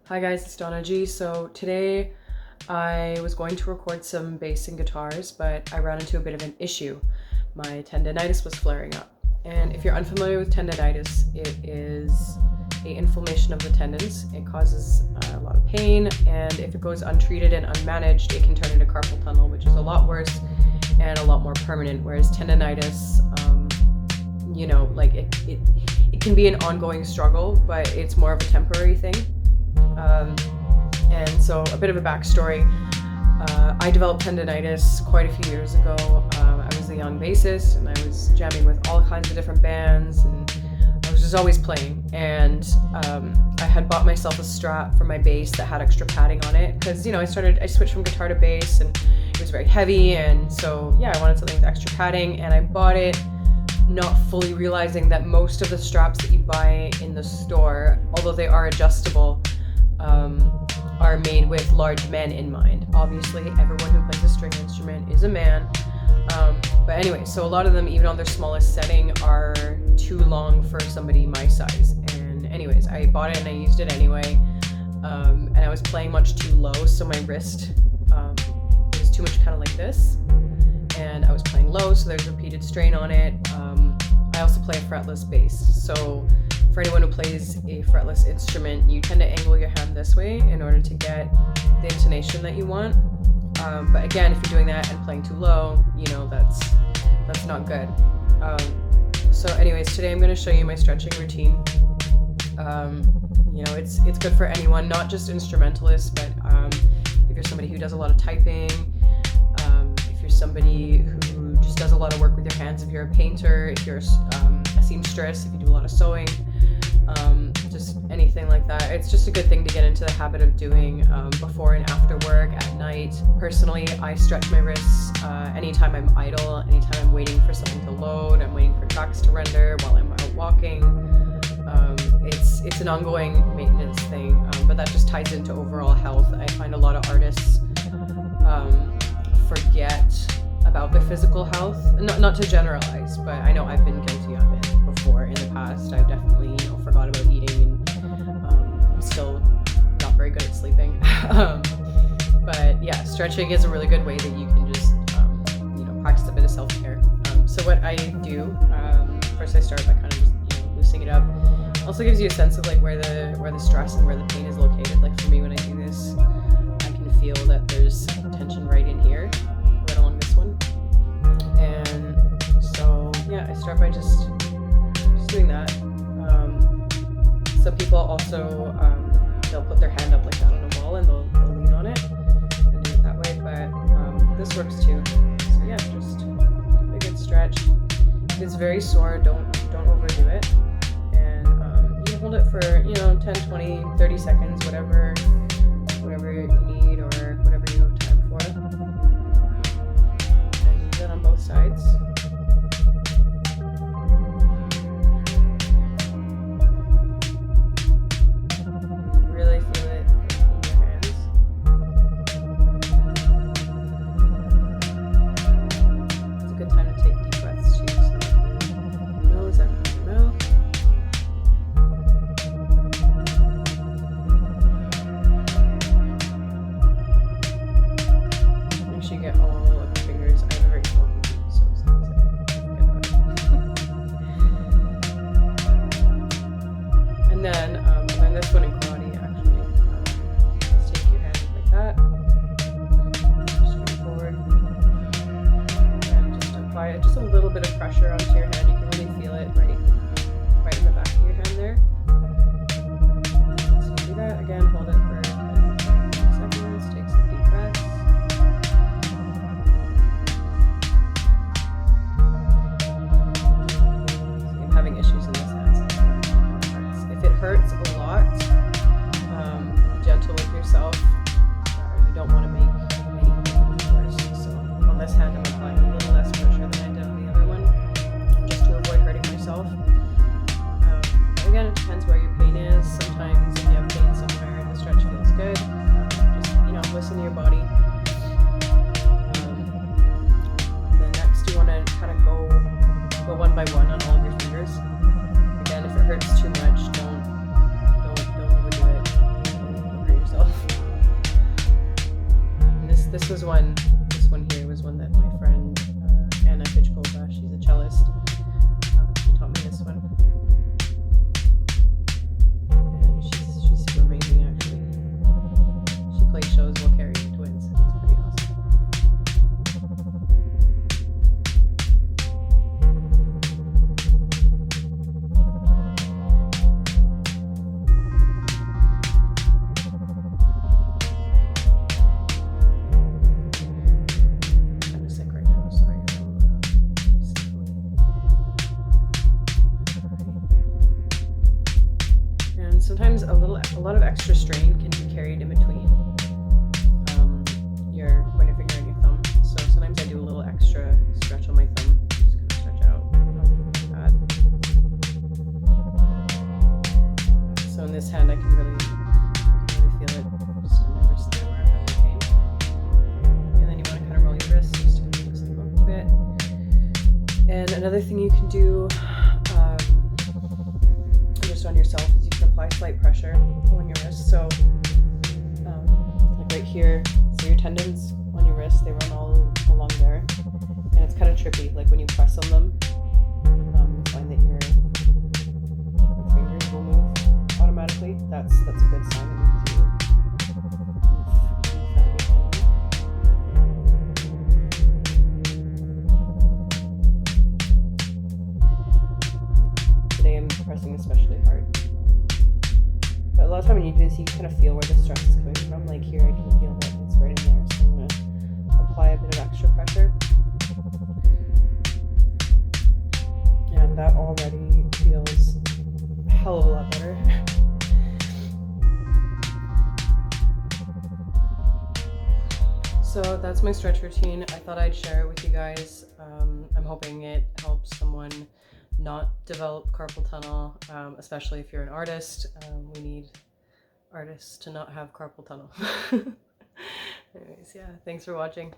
Hi guys, it's Donna G. So today I was going to record some bass and guitars, but I ran into a bit of an issue. My tendinitis was flaring up. And if you're unfamiliar with tendinitis, it is an inflammation of the tendons. It causes a lot of pain, and if it goes untreated and unmanaged, it can turn into carpal tunnel, which is a lot worse and a lot more permanent. Whereas tendinitis, it can be an ongoing struggle, but it's more of a temporary thing. And so a bit of a backstory. I developed tendinitis quite a few years ago. I was a young bassist and I was jamming with all kinds of different bands, and I was just always playing. And I had bought myself a strap for my bass that had extra padding on it because, I switched from guitar to bass and it was very heavy. And so, I wanted something with extra padding, and I bought it not fully realizing that most of the straps that you buy in the store, although they are adjustable, are made with large men in mind. Obviously, everyone who plays a string instrument is a man. But anyway, so a lot of them, even on their smallest setting, are too long for somebody my size. And anyways, I bought it and I used it anyway. And I was playing much too low, so my wrist was too much kind of like this. And I was playing low, so there's repeated strain on it. I also play a fretless bass. So for anyone who plays a fretless instrument, you tend to angle your hand this way in order to get the intonation that you want. But again, if you're doing that and playing too low, that's not good. So anyways, today I'm going to show you my stretching routine. It's good for anyone, not just instrumentalists, but if you're somebody who does a lot of typing, if you're somebody who just does a lot of work with your hands, if you're a painter, if you're a seamstress, if you do a lot of sewing, just anything like that. It's just a good thing to get into the habit of doing before and after work, at night. Personally, I stretch my wrists anytime I'm idle, anytime I'm waiting for something to load, I'm waiting for tracks to render while I'm out walking. It's an ongoing maintenance thing, but that just ties into overall health. I find a lot of artists forget about their physical health. Not to generalize, but I know I've been guilty of it before in the past. I've definitely, forgot about eating, and I'm still not very good at sleeping. But yeah, stretching is a really good way that you can just, practice a bit of self-care. So what I do, first I start by kind of just, loosening it up. Also gives you a sense of like where the stress and where the pain is located. Like for me, when I do this, I can feel that there's tension right in here, right along this one. And so I start by just doing that. Some people also they'll put their hand up like that on a wall and they'll lean on it and do it that way. But this works too. So just a good stretch. If it's very sore, don't overdo it. And you can hold it for 10, 20, 30 seconds, whatever you need or whatever you have time for. And use it on both sides. Really feel it in your hands. It's a good time to take deep breaths too. So through your nose and through your mouth. Make sure you get all of your fingers. I have a very small pinky, so it sounds like and then I learned this one in karate actually. Just take your hand like that, straight forward, and just apply it. Just a little bit of pressure onto your hand. You can really feel it right in the back of your hand there. So you do that again. Hold it for 10 seconds. Take some deep breaths. I'm having issues in this hand. If it hurts a lot, be gentle with yourself. You don't want to make anything worse. So on this hand, I'm applying a little less pressure than I did on the other one. This one here was one that my friend Anna Pitchkova, she's a cellist. She taught me this one, and she's super amazing actually. She plays shows while carrying twins. It's pretty awesome. Sometimes a lot of extra strain can be carried in between your pointer finger and your thumb. So sometimes I do a little extra stretch on my thumb, just kind of stretch out. So in this hand, I can really feel it just in my wrist there where I'm having pain. And then you want to kind of roll your wrist just to mix them up a bit. And another thing you can do just on yourself is you can apply slight pressure on your wrist. So like right here, so your tendons on your wrist, they run all along there, and it's kind of trippy. Like when you press on them, you find that your fingers will move automatically. That's a good sign that means you found your tendon. Today I'm pressing especially hard. But a lot of time when you do this, you kind of feel where the stress is coming from. Like here, I can feel that it's right in there. So I'm going to apply a bit of extra pressure. And that already feels a hell of a lot better. So that's my stretch routine. I thought I'd share it with you guys. I'm hoping it helps someone not develop carpal tunnel, especially if you're an artist. We need artists to not have carpal tunnel. Anyways, yeah, thanks for watching.